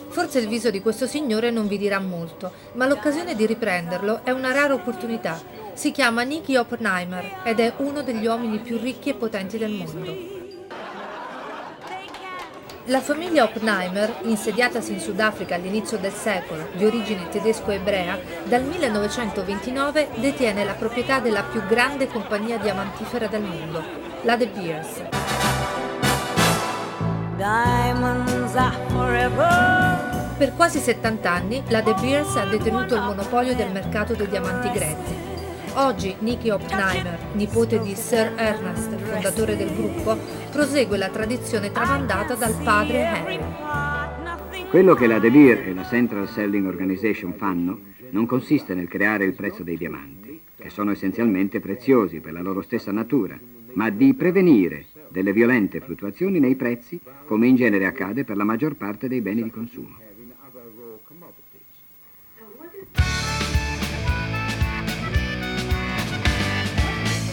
Forse il viso di questo signore non vi dirà molto, ma l'occasione di riprenderlo è una rara opportunità. Si chiama Nicky Oppenheimer ed è uno degli uomini più ricchi e potenti del mondo. La famiglia Oppenheimer, insediatasi in Sud Africa all'inizio del secolo, di origine tedesco-ebrea, dal 1929 detiene la proprietà della più grande compagnia diamantifera del mondo, la De Beers. Per quasi 70 anni la De Beers ha detenuto il monopolio del mercato dei diamanti grezzi. Oggi Nicky Oppenheimer, nipote di Sir Ernest, fondatore del gruppo, prosegue la tradizione tramandata dal padre Henry. Quello che la De Beers e la Central Selling Organization fanno non consiste nel creare il prezzo dei diamanti, che sono essenzialmente preziosi per la loro stessa natura, ma di prevenire delle violente fluttuazioni nei prezzi, come in genere accade per la maggior parte dei beni di consumo.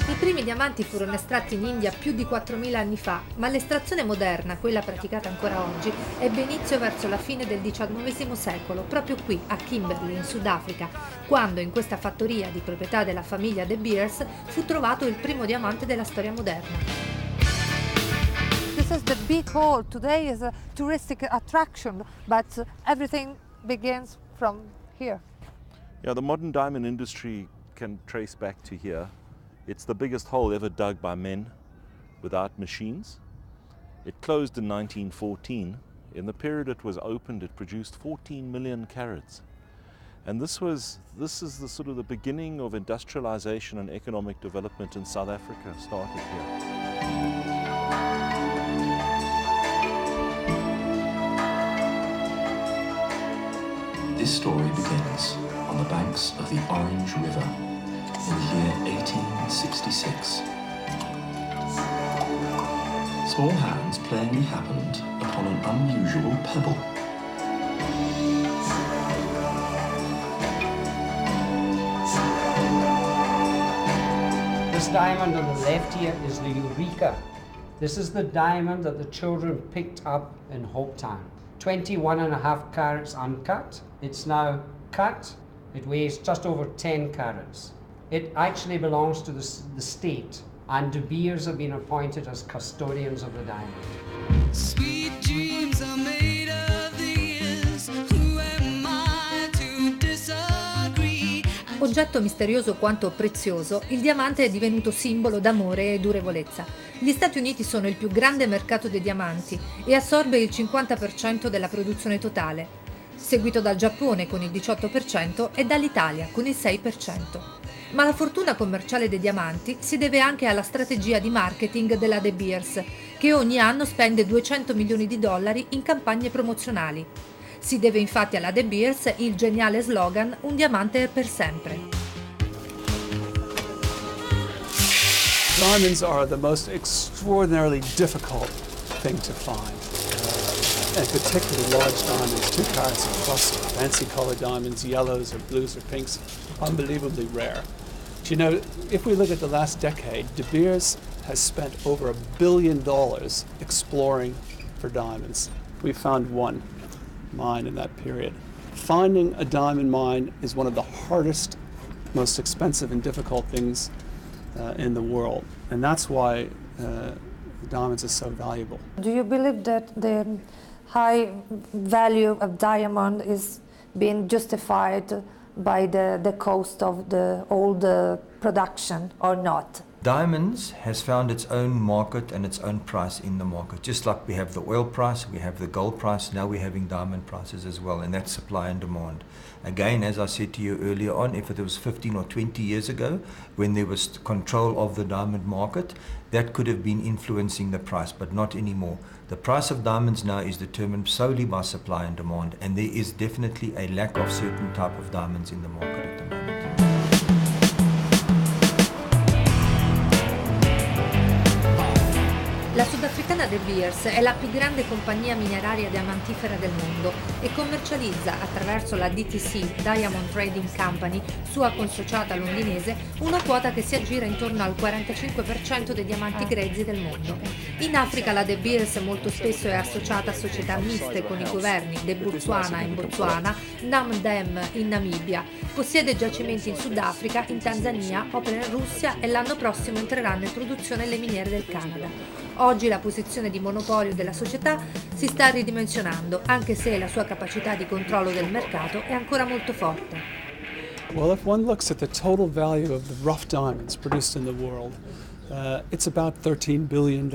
I primi diamanti furono estratti in India più di 4.000 anni fa, ma l'estrazione moderna, quella praticata ancora oggi, ebbe inizio verso la fine del XIX secolo, proprio qui, a Kimberley, in Sud Africa, quando in questa fattoria di proprietà della famiglia De Beers fu trovato il primo diamante della storia moderna. This is the big hall. Today is a touristic attraction, but everything begins from here. Yeah, the modern diamond industry can trace back to here. It's the biggest hole ever dug by men without machines. It closed in 1914. In the period it was opened, it produced 14 million carats. And this is the sort of the beginning of industrialization and economic development in South Africa started here. This story begins on the banks of the Orange River in the year 1866. Small hands plainly happened upon an unusual pebble. This diamond on the left here is the Unica. This is the diamond that the children picked up in Hopetown. 21.5 carats uncut. It's now cut. It weighs just over 10 carats. It actually belongs to the state, and De Beers have been appointed as custodians of the diamond. Sweet dreams are made of these. Who am I to disagree? Oggetto misterioso quanto prezioso, il diamante è divenuto simbolo d'amore e durevolezza. Gli Stati Uniti sono il più grande mercato dei diamanti e assorbe il 50% della produzione totale, seguito dal Giappone con il 18% e dall'Italia con il 6%. Ma la fortuna commerciale dei diamanti si deve anche alla strategia di marketing della De Beers, che ogni anno spende 200 milioni di dollari in campagne promozionali. Si deve infatti alla De Beers il geniale slogan "Un diamante per sempre". Diamonds are the most extraordinarily difficult thing to find. And particularly large diamonds, 2 carats and plus, fancy colored diamonds, yellows or blues or pinks, unbelievably rare. Do you know, if we look at the last decade, De Beers has spent over $1 billion exploring for diamonds. We found one mine in that period. Finding a diamond mine is one of the hardest, most expensive and difficult things in the world. And that's why diamonds are so valuable. Do you believe that the high value of diamond is being justified by the cost of all the production or not? Diamonds has found its own market and its own price in the market. Just like we have the oil price, we have the gold price, now we're having diamond prices as well, and that's supply and demand. Again, as I said to you earlier on, if it was 15 or 20 years ago, when there was control of the diamond market, that could have been influencing the price, but not anymore. The price of diamonds now is determined solely by supply and demand, and there is definitely a lack of certain type of diamonds in the market at the moment. La sudafricana De Beers è la più grande compagnia mineraria diamantifera del mondo e commercializza attraverso la DTC, Diamond Trading Company, sua consociata londinese, una quota che si aggira intorno al 45% dei diamanti grezzi del mondo. In Africa la De Beers molto spesso è associata a società miste con i governi de Botswana in Botswana, Namdem in Namibia, possiede giacimenti in Sud Africa, in Tanzania, opera in Russia e l'anno prossimo entreranno in produzione le miniere del Canada. Oggi la posizione di monopolio della società si sta ridimensionando, anche se la sua capacità di controllo del mercato è ancora molto forte. Well, if one looks at the total value of the rough diamonds produced in the world, it's about $13 billion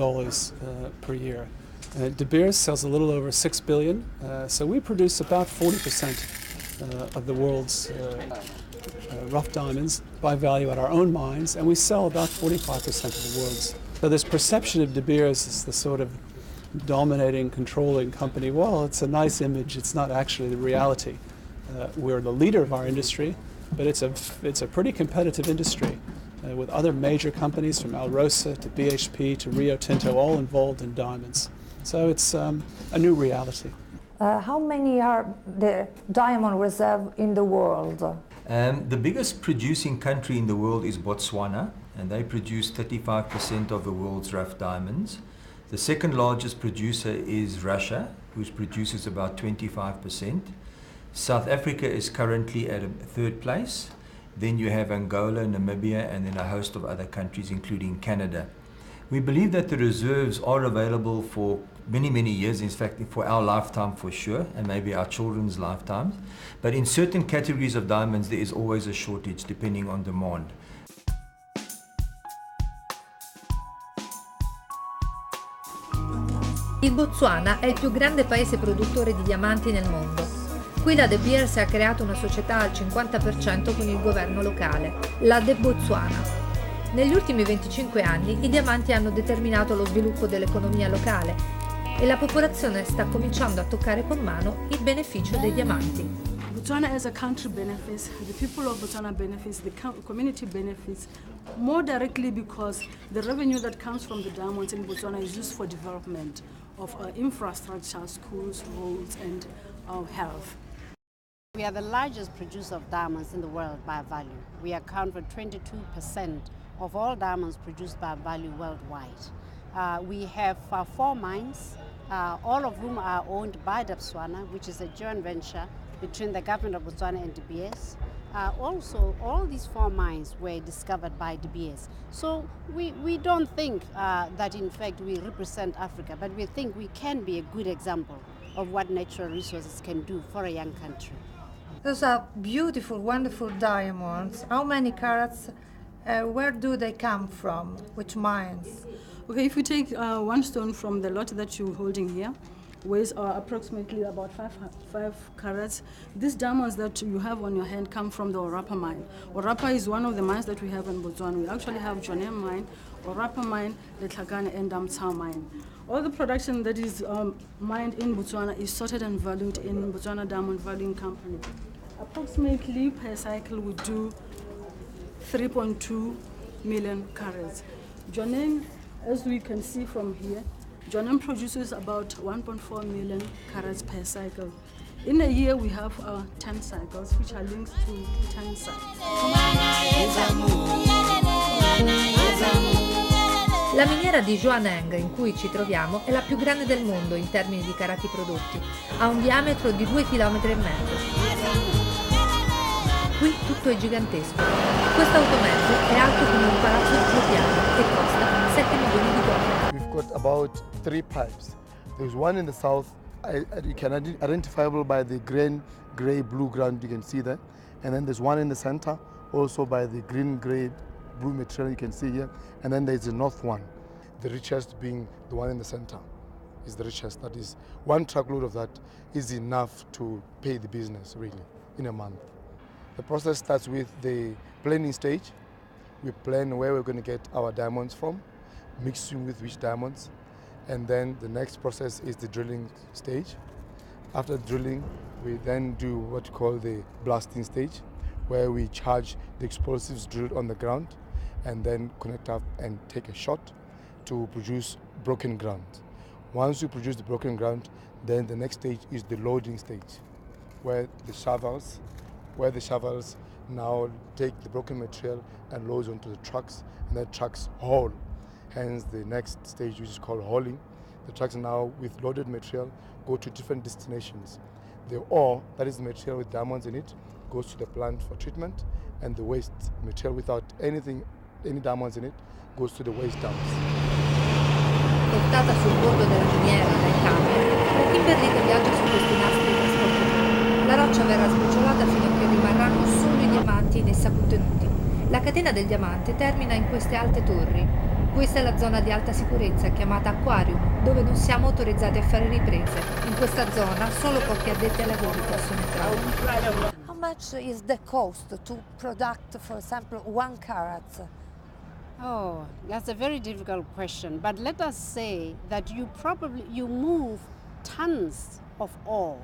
per year. De Beers sells a little over $6 billion, so we produce about 40% of the world's rough diamonds by value at our own mines, and we sell about 45% of the world's. So this perception of De Beers as the sort of dominating, controlling company, well, it's a nice image, it's not actually the reality. We're the leader of our industry, but it's a pretty competitive industry with other major companies from Alrosa to BHP to Rio Tinto all involved in diamonds. So it's a new reality. How many are the diamond reserve in the world? The biggest producing country in the world is Botswana, and they produce 35% of the world's rough diamonds. The second largest producer is Russia, which produces about 25%. South Africa is currently at a third place. Then you have Angola, Namibia, and then a host of other countries, including Canada. We believe that the reserves are available for many, many years, in fact, for our lifetime for sure, and maybe our children's lifetimes. But in certain categories of diamonds, there is always a shortage, depending on demand. Il Botswana è il più grande paese produttore di diamanti nel mondo. Qui la De Beers ha creato una società al 50% con il governo locale, la De Botswana. Negli ultimi 25 anni i diamanti hanno determinato lo sviluppo dell'economia locale e la popolazione sta cominciando a toccare con mano il beneficio dei diamanti. Botswana as a country benefits, the people of Botswana benefits, the community benefits more directly because the revenue that comes from the diamonds in Botswana is used for development of infrastructure, schools, roads, and health. We are the largest producer of diamonds in the world by value. We account for 22% of all diamonds produced by value worldwide. We have 4 mines, all of whom are owned by Botswana, which is a joint venture between the government of Botswana and De Beers. Also, all these 4 mines were discovered by De Beers. So we don't think that in fact we represent Africa, but we think we can be a good example of what natural resources can do for a young country. Those are beautiful, wonderful diamonds. How many carats? Where do they come from? Which mines? Okay, if you take one stone from the lot that you're holding here, weighs approximately about 5 carats. These diamonds that you have on your hand come from the Orapa mine. Orapa is one of the mines that we have in Botswana. We actually have Jonem mine, Orapa mine, Letlhakane, and Damtsau mine. All the production that is mined in Botswana is sorted and valued in Botswana Diamond Valuing Company. Approximately per cycle we do 3.2 million carats. Jonem, as we can see from here, Jonem produces about 1.4 million carats per cycle. In a year, we have 10 cycles, which are linked to 10 sites. La miniera di Jwaneng, in cui ci troviamo, è la più grande del mondo in termini di carati prodotti. Ha un diametro di 2,5 km. Qui tutto è gigantesco. Questo automezzo è alto come un palazzo di 2 piani e costa 7 milioni di dollari. We've got about 3 pipes. There's one in the south, you can identifiable by the green, gray, blue ground, you can see that. And then there's one in the center, also by the green, gray, blue material you can see here. And then there's the north one, the richest being the one in the center, is the richest. That is, 1 truckload of that is enough to pay the business, really, in a month. The process starts with the planning stage. We plan where we're going to get our diamonds from, mixing with which diamonds. And then the next process is the drilling stage. After drilling, we then do what we call the blasting stage, where we charge the explosives drilled on the ground and then connect up and take a shot to produce broken ground. Once you produce the broken ground, then the next stage is the loading stage, where the shovels now take the broken material and load onto the trucks, and the trucks haul. Hence the next stage, which is called hauling. The trucks now with loaded material go to different destinations. The ore, that is the material with diamonds in it, goes to the plant for treatment, and the waste material without any diamonds in it goes to the waste dumps. Portata sul bordo della miniera dai camion, la kimberlite viaggia su questi nastri di trasporto. La roccia verrà sbriciolata fino a che rimarranno solo i diamanti in essa contenuti. La catena del diamante termina in queste alte torri. Questa è la zona di alta sicurezza chiamata aquarium, dove non siamo autorizzati a fare riprese. In questa zona solo pochi addetti ai lavori possono entrare. How much is the cost to product, for example, 1 carat? Oh, that's a very difficult question. But let us say that you move tons of ore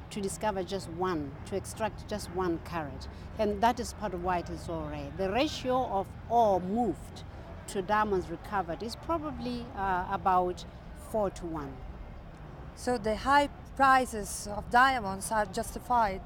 to discover just one, to extract just 1 carat. And that is part of why it is so rare. The ratio of ore moved to diamonds recovered is probably about 4 to 1. So the high prices of diamonds are justified?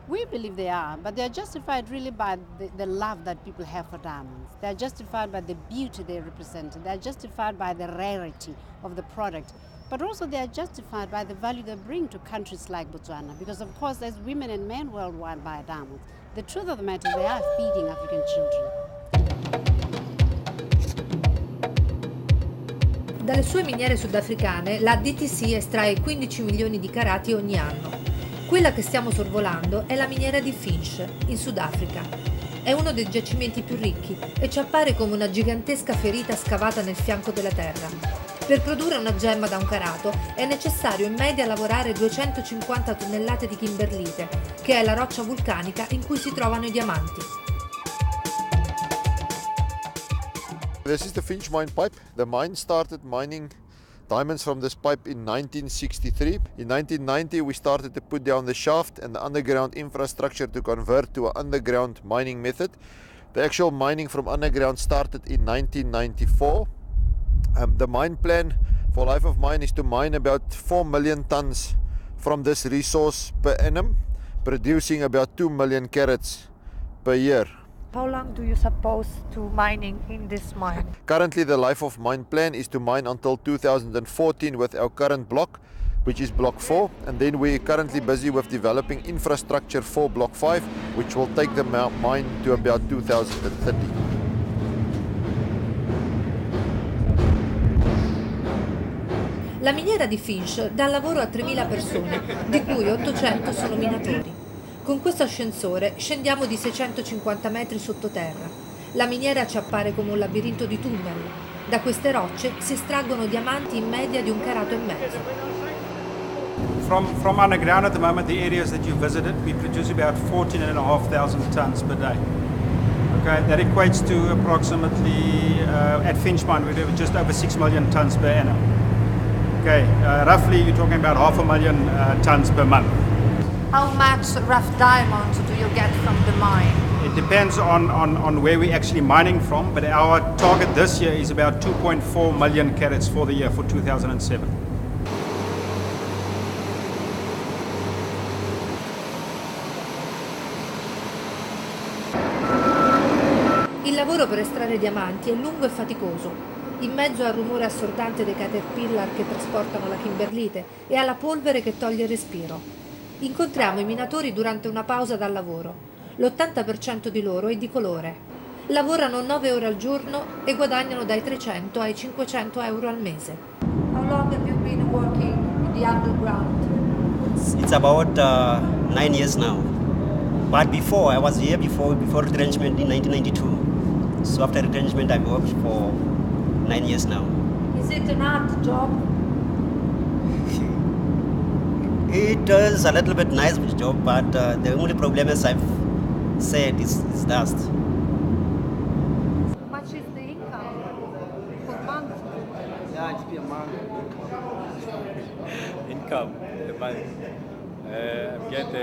We believe they are, but they are justified really by the love that people have for diamonds. They are justified by the beauty they represent. They are justified by the rarity of the product. But also they are justified by the value they bring to countries like Botswana. Because of course there's women and men worldwide buy diamonds. The truth of the matter is they are feeding African children. Dalle sue miniere sudafricane la DTC estrae 15 milioni di carati ogni anno. Quella che stiamo sorvolando è la miniera di Finsch, in Sudafrica. È uno dei giacimenti più ricchi e ci appare come una gigantesca ferita scavata nel fianco della terra. Per produrre una gemma da 1 carato è necessario in media lavorare 250 tonnellate di kimberlite, che è la roccia vulcanica in cui si trovano i diamanti. This is the Finsch mine pipe. The mine started mining diamonds from this pipe in 1963. In 1990 we started to put down the shaft and the underground infrastructure to convert to an underground mining method. The actual mining from underground started in 1994. The mine plan for life of mine is to mine about 4 million tons from this resource per annum, producing about 2 million carats per year. How long do you suppose to mining in this mine? Currently the life of mine plan is to mine until 2014 with our current block, which is block 4, and then we're currently busy with developing infrastructure for block 5, which will take the mine to about 2030. La miniera di Finsch dà lavoro a 3.000 persone, di cui 800 sono minatori. Con questo ascensore scendiamo di 650 metri sottoterra. La miniera ci appare come un labirinto di tunnel. Da queste rocce si estraggono diamanti in media di 1,5 carati. From underground at the moment, the areas that you visited, we produce about 14,500 tons per day. Okay, that equates to approximately, at Finsch mine, we do just over 6 million tons per annum. Okay, roughly you're talking about 500,000 tons per month. How much rough diamonds do you get from the mine? It depends on where we're actually mining from, but our target this year is about 2.4 million carats for the year, for 2007. Il lavoro per estrarre diamanti è lungo e faticoso. In mezzo al rumore assordante dei caterpillar che trasportano la kimberlite e alla polvere che toglie il respiro. Incontriamo i minatori durante una pausa dal lavoro. L'80% di loro è di colore. Lavorano 9 ore al giorno e guadagnano dai 300 ai 500 euro al mese. How long have you been working in the underground? It's about 9 years now. But before, I was here before retrenchment in 1992. So after retrenchment, I've worked for 9 years now. Is it an hard job? It is a little bit nice job, but the only problem, as I've said, is dust. How much is the income per month? Yeah, it's per month. Income per month. I get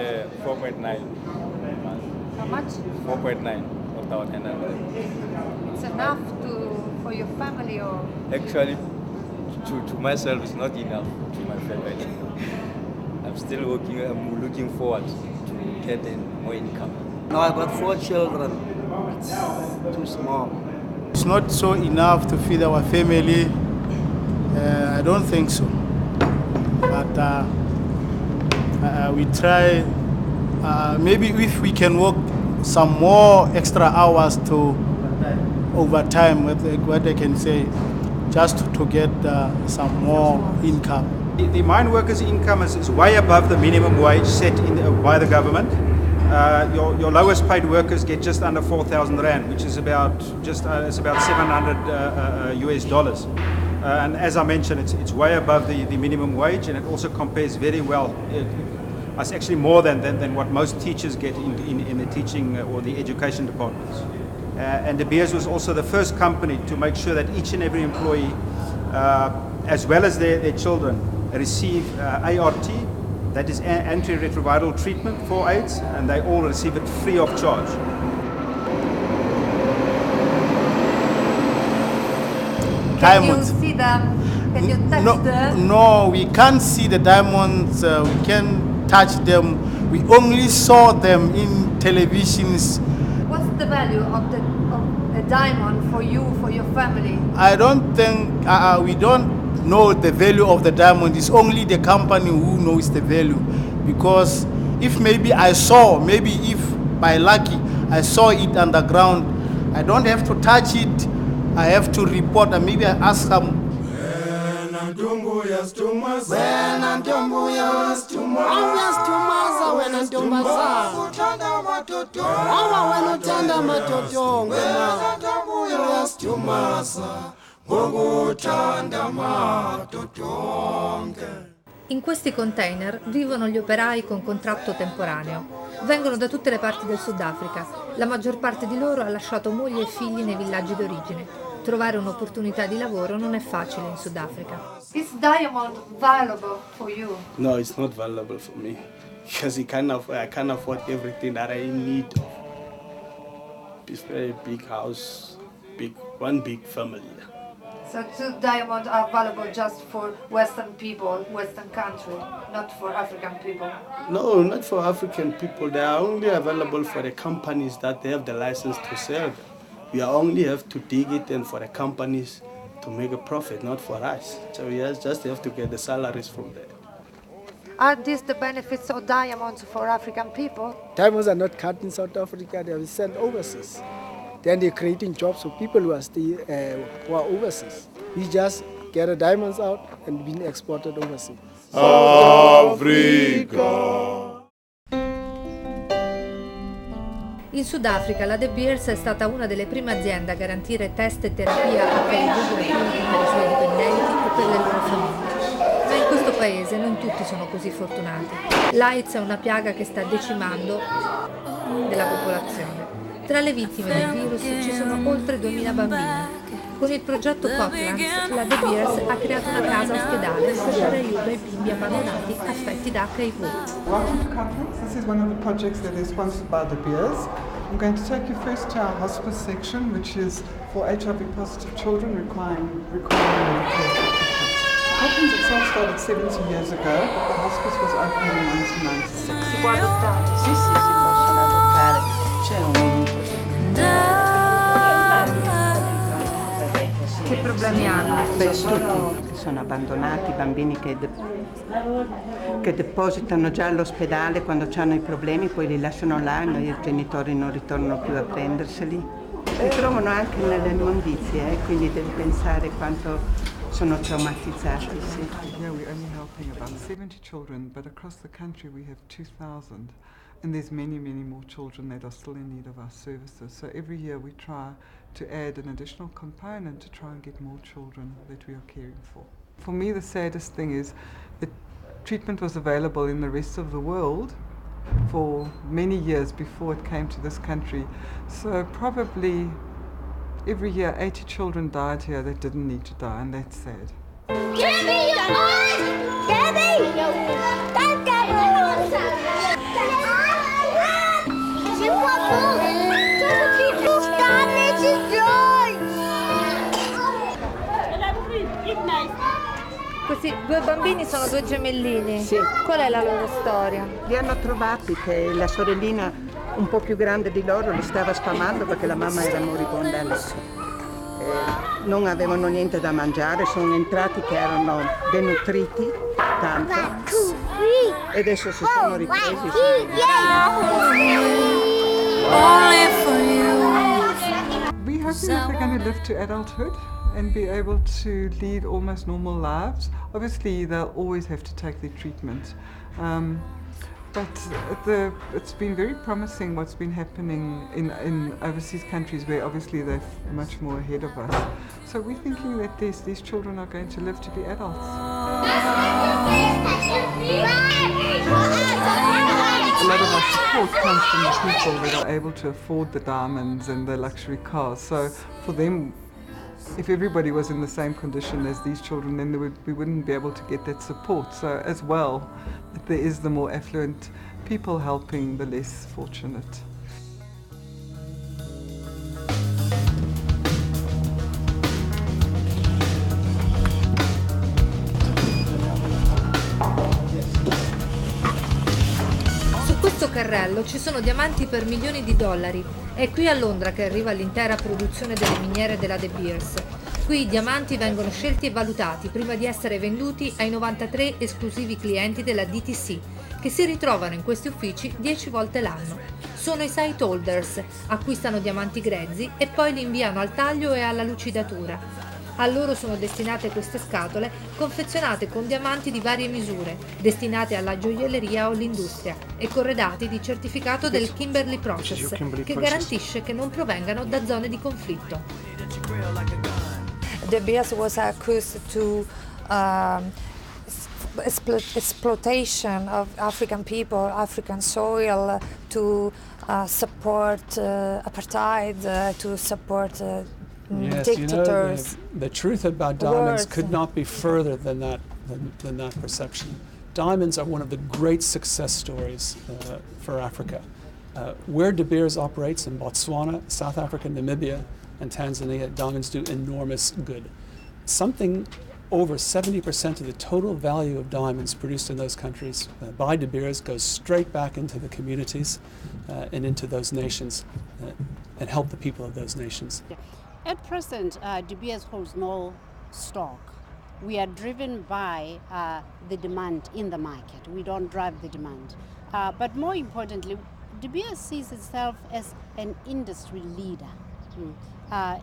4.9 per month. How much? 4.9 It's enough for your family, or? Actually, to myself is not enough to my family. I'm still working. I'm looking forward to getting more income. Now I've got 4 children. It's too small. It's not so enough to feed our family. I don't think so. But we try. Maybe if we can work some more extra hours to overtime, what I can say, just to get some more income. The mine workers' income is way above the minimum wage set by the government. Your lowest paid workers get just under 4,000 rand, which is about $700 US dollars. And as I mentioned, it's way above the minimum wage, and it also compares very well. It's actually more than what most teachers get in the teaching or the education departments. And De Beers was also the first company to make sure that each and every employee, as well as their children, receive ART, that is antiretroviral treatment for AIDS, and they all receive it free of charge. Can you see them? Can you touch them? No, we can't see the diamonds. We can't touch them. We only saw them in televisions. What's the value of a diamond for you, for your family? I don't think we don't know the value of the diamond. It's only the company who knows the value. Because if maybe if by lucky I saw it underground, I don't have to touch it. I have to report, and maybe I ask some. In questi container vivono gli operai con contratto temporaneo. Vengono da tutte le parti del Sud Africa. La maggior parte di loro ha lasciato moglie e figli nei villaggi d'origine. Trovare un'opportunità di lavoro non è facile in Sudafrica. Is diamond valuable for you? No, it's not valuable for me because I can't afford everything that I need. It's a very big house, one big family. So diamonds are valuable just for Western people, Western country, not for African people? No, not for African people. They are only available for the companies that they have the license to sell them. We only have to dig it and for the companies to make a profit, not for us. So we just have to get the salaries from there. Are these the benefits of diamonds for African people? Diamonds are not cut in South Africa, they are sent overseas. Then they're creating jobs for people who are still who are overseas. We just get the diamonds out and being exported overseas. Africa. In Sudafrica la De Beers è stata una delle prime aziende a garantire test e terapia HIV gratuiti per i suoi dipendenti e per le loro famiglie. Ma in questo paese non tutti sono così fortunati. L'AIDS è una piaga che sta decimando della popolazione. Tra le vittime del virus ci sono oltre 2000 bambini. Con il progetto Copia, la De Beers ha creato una casa ospedale per dare aiuto ai bimbi abbandonati affetti da HIV. Welcome to conference. This is one of the projects that is sponsored by De Beers. I'm going to take you first to our hospice section, which is for HIV-positive children requiring medical treatment. Conference itself started 70 years ago, but the hospice was opened in 1996. Si può adottare? Sì, si possono adottare. C'è Che problemi hanno? Beh, tutti sono abbandonati, bambini che depositano già all'ospedale quando hanno i problemi, poi li lasciano là, i genitori non ritornano più a prenderseli. Si trovano anche nelle immondizie, quindi devi pensare quanto sono traumatizzati. Sì. Here we're only helping about 70 children, but across the country we have 2,000. And there's many, many more children that are still in need of our services. So every year we try to add an additional component to try and get more children that we are caring for. For me, the saddest thing is that treatment was available in the rest of the world for many years before it came to this country. So probably every year 80 children died here that didn't need to die, and that's sad. Gabby, you're on! Gabby! That's Gabby! Questi due bambini sono due gemellini? Sì. Qual è la loro storia? Li hanno trovati che la sorellina un po' più grande di loro li stava sfamando perché la mamma era moribonda a letto. Non avevano niente da mangiare, sono entrati che erano denutriti tanto e adesso si sono ripresi. We hope that they're going to live to adulthood and be able to lead almost normal lives. Obviously, they'll always have to take their treatment. But it's been very promising what's been happening in overseas countries where obviously they're much more ahead of us. So we're thinking that these children are going to live to be adults. A lot of our support comes from the people that are able to afford the diamonds and the luxury cars. So for them, if everybody was in the same condition as these children, then we wouldn't be able to get that support. So as well, there is the more affluent people helping the less fortunate. Su questo carrello ci sono diamanti per milioni di dollari. È qui a Londra che arriva l'intera produzione delle miniere della De Beers. Qui i diamanti vengono scelti e valutati prima di essere venduti ai 93 esclusivi clienti della DTC, che si ritrovano in questi uffici 10 volte l'anno. Sono i site holders, acquistano diamanti grezzi e poi li inviano al taglio e alla lucidatura. A loro sono destinate queste scatole confezionate con diamanti di varie misure, destinate alla gioielleria o all'industria e corredati di certificato del Kimberley Process, che garantisce che non provengano da zone di conflitto. De Beers was accused to exploitation of African people, African soil, to support apartheid, to support Yes, dictators. you know, the truth about diamonds could not be further than that perception. Diamonds are one of the great success stories for Africa. Where De Beers operates in Botswana, South Africa, Namibia, and Tanzania, diamonds do enormous good. Something over 70% of the total value of diamonds produced in those countries by De Beers goes straight back into the communities and into those nations and help the people of those nations. At present, De Beers holds no stock. We are driven by the demand in the market. We don't drive the demand. But more importantly, De Beers sees itself as an industry leader.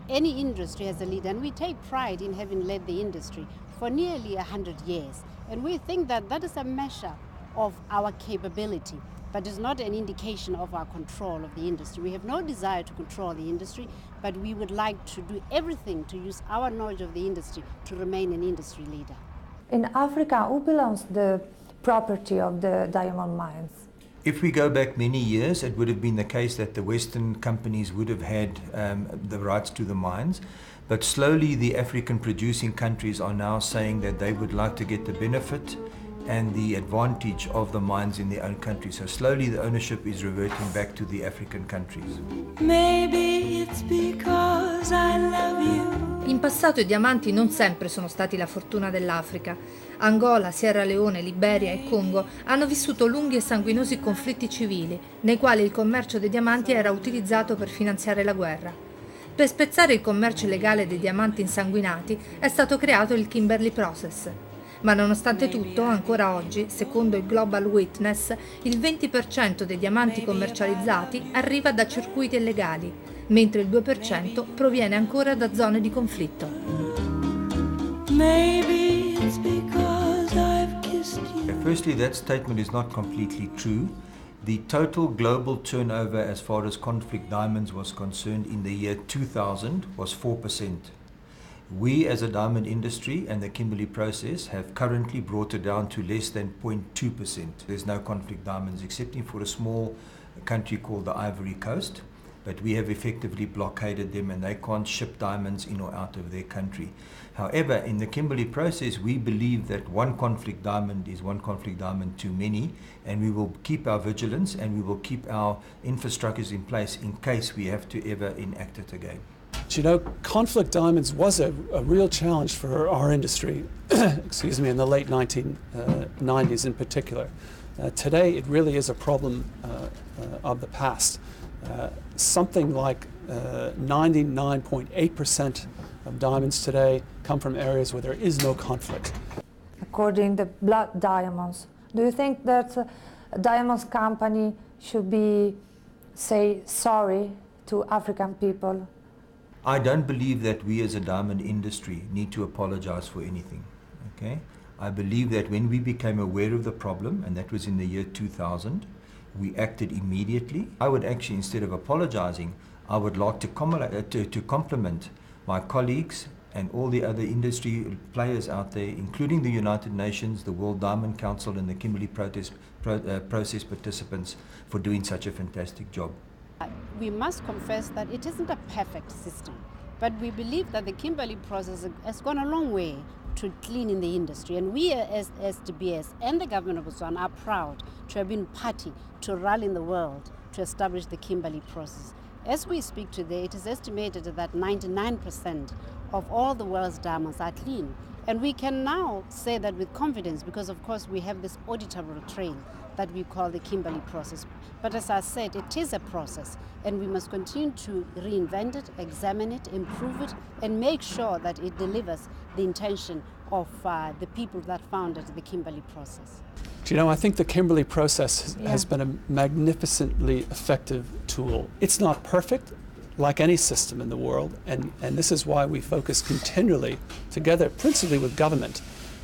Any industry has a leader, and we take pride in having led the industry for nearly 100 years. And we think that that is a measure of our capability, but is not an indication of our control of the industry. We have no desire to control the industry, but we would like to do everything to use our knowledge of the industry to remain an industry leader. In Africa, who belongs the property of the diamond mines? If we go back many years, it would have been the case that the Western companies would have had the rights to the mines. But slowly the African producing countries are now saying that they would like to get the benefit and the advantage of the mines in their own country. So slowly the ownership is reverting back to the African countries. Maybe it's because I love you. In passato i diamanti non sempre sono stati la fortuna dell'Africa. Angola, Sierra Leone, Liberia e Congo hanno vissuto lunghi e sanguinosi conflitti civili, nei quali il commercio dei diamanti era utilizzato per finanziare la guerra. Per spezzare il commercio illegale dei diamanti insanguinati è stato creato il Kimberley Process. Ma nonostante tutto, ancora oggi, secondo il Global Witness, il 20% dei diamanti commercializzati arriva da circuiti illegali, mentre il 2% proviene ancora da zone di conflitto. Firstly, that statement is not completely true. The total global turnover as far as conflict diamonds was concerned in the year 2000 was 4%. We as a diamond industry and the Kimberley process have currently brought it down to less than 0.2%. There's no conflict diamonds excepting for a small country called the Ivory Coast, but we have effectively blockaded them and they can't ship diamonds in or out of their country. However, in the Kimberley process, we believe that one conflict diamond is one conflict diamond too many, and we will keep our vigilance and we will keep our infrastructures in place in case we have to ever enact it again. You know, conflict diamonds was a real challenge for our industry, excuse me, in the late 1990s in particular. Today, it really is a problem of the past. Something like 99.8% of diamonds today come from areas where there is no conflict. According to blood diamonds, do you think that a diamonds company should say sorry to African people? I don't believe that we as a diamond industry need to apologize for anything, okay? I believe that when we became aware of the problem, and that was in the year 2000, we acted immediately. I would actually, instead of apologizing, I would like to compliment my colleagues and all the other industry players out there, including the United Nations, the World Diamond Council, and the Kimberley process participants for doing such a fantastic job. We must confess that it isn't a perfect system, but we believe that the Kimberley process has gone a long way to cleaning the industry, and we as DBS and the government of Botswana are proud to have been party to rallying the world to establish the Kimberley process. As we speak today, it is estimated that 99% of all the world's diamonds are clean, and we can now say that with confidence because of course we have this auditable trail that we call the Kimberley process. But as I said, it is a process, and we must continue to reinvent it, examine it, improve it, and make sure that it delivers the intention of the people that founded the Kimberley process. Do you know, I think the Kimberley process has been a magnificently effective tool. It's not perfect, like any system in the world, and this is why we focus continually together, principally with government,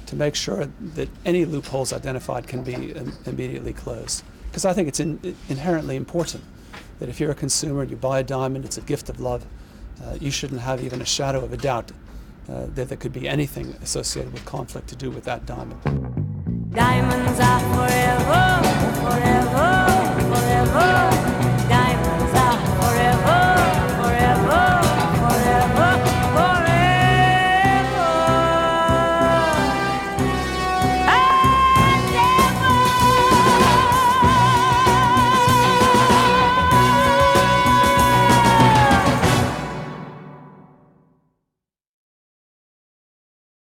to make sure that any loopholes identified can be immediately closed. Because I think it's inherently important that if you're a consumer and you buy a diamond, it's a gift of love, you shouldn't have even a shadow of a doubt that there could be anything associated with conflict to do with that diamond. Diamonds are forever.